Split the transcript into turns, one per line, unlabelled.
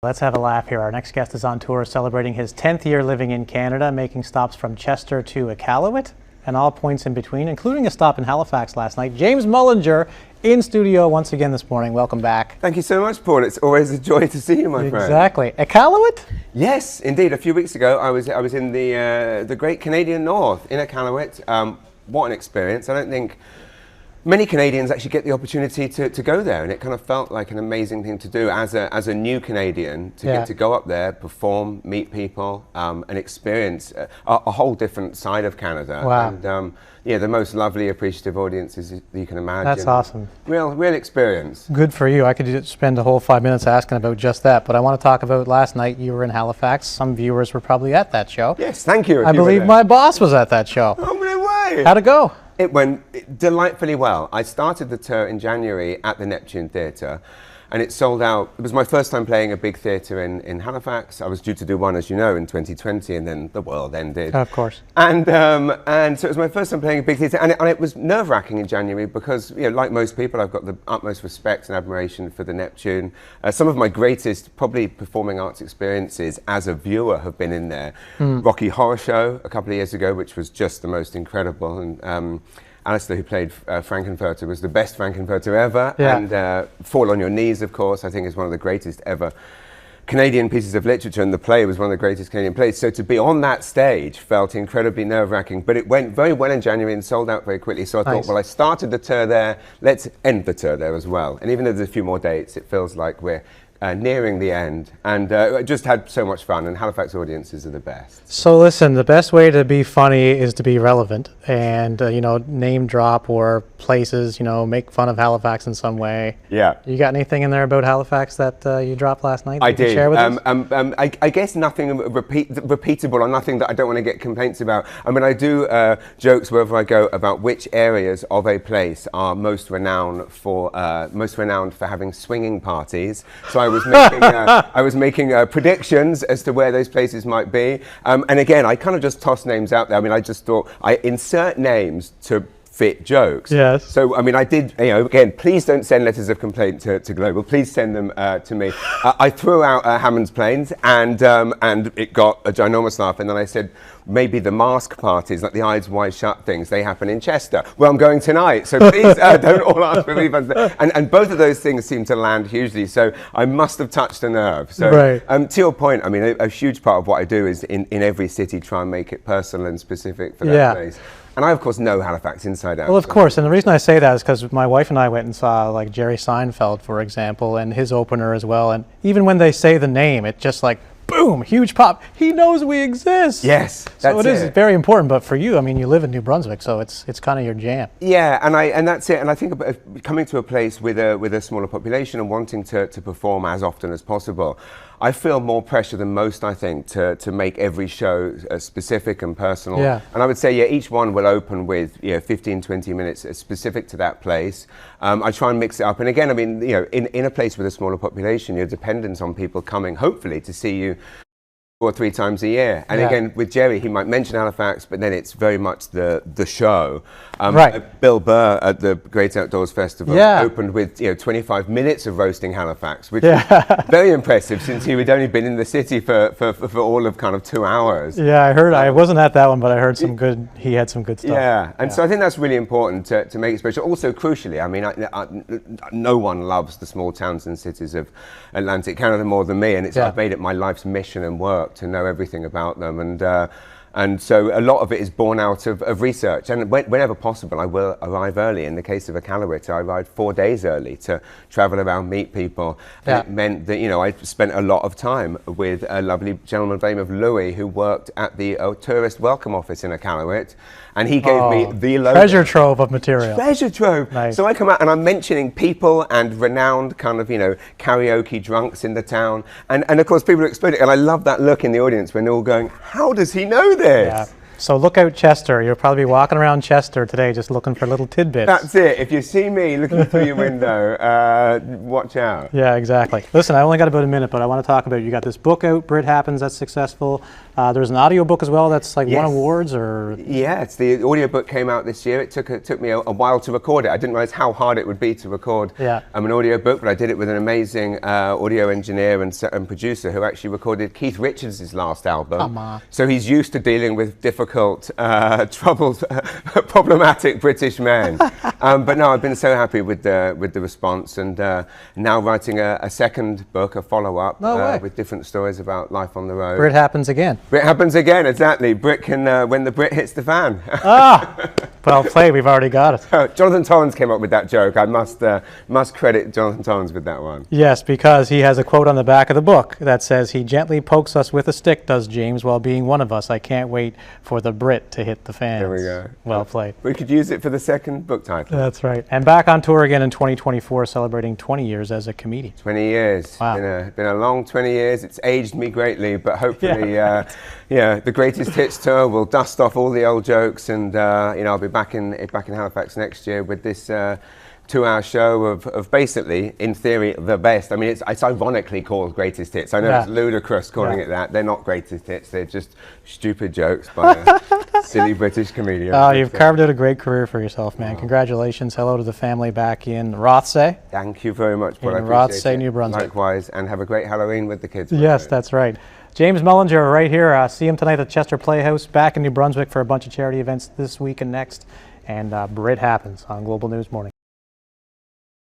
Let's have a laugh here. Our next guest is on tour celebrating his 10th year living in Canada, making stops from Chester to Iqaluit and all points in between, including a stop in Halifax last night. James Mullinger in studio once again this morning. Welcome back.
Thank you so much, Paul. It's always a joy to see you, my friend.
Exactly. Iqaluit?
Yes, indeed. A few weeks ago, I was in the great Canadian North in Iqaluit. What an experience. I don't think many Canadians actually get the opportunity to go there, and it kind of felt like an amazing thing to do as a new Canadian to get to go up there, perform, meet people, and experience a whole different side of Canada.
Wow.
And yeah, the most lovely, appreciative audiences that you can imagine.
That's awesome.
Real experience.
Good for you. I could just spend a whole 5 minutes asking about just that, but I want to talk about last night. You were in Halifax. Some viewers were probably at that show.
Yes, thank you.
I believe my boss was at that show.
Oh, no way.
How'd it go?
It went delightfully well. I started the tour in January at the Neptune Theatre, and it sold out. It was my first time playing a big theatre in Halifax. I was due to do one, as you know, in 2020, and then the world ended.
Of course.
And so it was my first time playing a big theatre, and it was nerve-wracking in January because, you know, like most people, I've got the utmost respect and admiration for the Neptune. Some of my greatest, probably, performing arts experiences as a viewer have been in there. Rocky Horror Show a couple of years ago, which was just the most incredible, and Alistair, who played Frankenfurter, was the best Frankenfurter ever.
Yeah.
And Fall on Your Knees, of course, I think is one of the greatest ever Canadian pieces of literature, and the play was one of the greatest Canadian plays. So to be on that stage felt incredibly nerve-wracking, but it went very well in January and sold out very quickly. So I thought, well, I started the tour there, let's end the tour there as well. And even though there's a few more dates, it feels like we're nearing the end, and I just had so much fun, and Halifax audiences are the best.
So listen, the best way to be funny is to be relevant and, you know, name drop or places, you know, make fun of Halifax in some way.
Yeah.
You got anything in there about Halifax that you dropped last night that
I
you can
did.
share with us?
I guess nothing repeatable, or nothing that I don't want to get complaints about. I mean, I do jokes wherever I go about which areas of a place are most renowned for having swinging parties. So I was making predictions as to where those places might be, and again, I kind of just tossed names out there. I mean, I just thought I insert names to fit jokes.
Yes.
So, I mean, I did, you know, again, please don't send letters of complaint to Global. Please send them to me. I threw out Hammond's Plains, and it got a ginormous laugh. And then I said, maybe the mask parties, like the Eyes Wide Shut things, they happen in Chester. Well, I'm going tonight, so please don't all ask for refunds. And both of those things seem to land hugely, so I must have touched a nerve. So,
right.
To your point, I mean, a huge part of what I do is in every city try and make it personal and specific for that place. And I, of course, know Halifax inside out.
Well, of course, and the reason I say that is because my wife and I went and saw, like, Jerry Seinfeld, for example, and his opener as well, and even when they say the name, it just like, boom, huge pop. He knows we exist.
Yes,
so it is very important. But for you, I mean, you live in New Brunswick, so it's kind of your jam.
Yeah, and that's it. And I think about coming to a place with a smaller population and wanting to perform as often as possible, I feel more pressure than most, I think, to make every show specific and personal.
Yeah.
And I would say, yeah, each one will open with 15, 20 minutes specific to that place. I try and mix it up. And again, I mean, you know, in a place with a smaller population, you're dependent on people coming, hopefully, to see you 2 or 3 times a year. And again, with Jerry, he might mention Halifax, but then it's very much the show.
Right.
Bill Burr at the Great Outdoors Festival opened with 25 minutes of roasting Halifax, which is very impressive since he had only been in the city for all of kind of 2 hours.
Yeah, I heard. I wasn't at that one, but I heard some good. He had some good stuff.
Yeah, and so I think that's really important to make it special. Also, crucially, I mean, no one loves the small towns and cities of Atlantic Canada more than me, and I've made it my life's mission and work to know everything about them, and so a lot of it is born out of research, and whenever possible I will arrive early. In the case of Iqaluit, I arrived 4 days early to travel around, meet people. And it meant that, you know, I spent a lot of time with a lovely gentleman by the name of Louis, who worked at the tourist welcome office in Iqaluit, and he gave me the
treasure trove of material.
Treasure trove.
Nice.
So I come out and I'm mentioning people and renowned kind of, you know, karaoke drunks in the town, and of course people are exploding, and I love that look in the audience when they're all going, how does he know this?
So look out, Chester. You'll probably be walking around Chester today just looking for little tidbits.
That's it. If you see me looking through your window, watch out.
Yeah, exactly. Listen, I only got about a minute, but I want to talk about, you got this book out, Brit Happens, that's successful. There's an audiobook as well that's like won awards, or?
Yeah, the audiobook came out this year. It took me a while to record it. I didn't realize how hard it would be to record an audiobook, but I did it with an amazing audio engineer and producer who actually recorded Keith Richards' last album. So he's used to dealing with difficult, troubled, problematic British men. But no, I've been so happy with the response, and now writing a second book, a follow-up, with different stories about life on the road.
Brit Happens Again.
Brit Happens Again, exactly. Brit can, when the Brit hits the fan.
Well played, we've already got it.
Jonathan Torrens came up with that joke. I must credit Jonathan Torrens with that one.
Yes, because he has a quote on the back of the book that says, "He gently pokes us with a stick, does James, while being one of us. I can't wait for the Brit to hit the fans."
There we go.
Well played.
We could use it for the second book title.
That's right. And back on tour again in 2024, celebrating 20 years as a comedian.
20 years.
Wow.
Been a long 20 years. It's aged me greatly, but hopefully, the Greatest Hits tour will dust off all the old jokes, and I'll be back in Halifax next year with this 2-hour show of basically, in theory, the best. I mean, it's ironically called Greatest Hits. I know it's ludicrous calling it that. They're not Greatest Hits. They're just stupid jokes by a silly British comedian.
Oh, you've carved out a great career for yourself, man. Congratulations. Hello to the family back in Rothsay.
Thank you very much, Paul.
In Rothsay, New Brunswick.
Likewise, and have a great Halloween with the kids.
Yes, that's right. James Mullinger right here. See him tonight at Chester Playhouse, back in New Brunswick for a bunch of charity events this week and next. And Brit Happens on Global News Morning.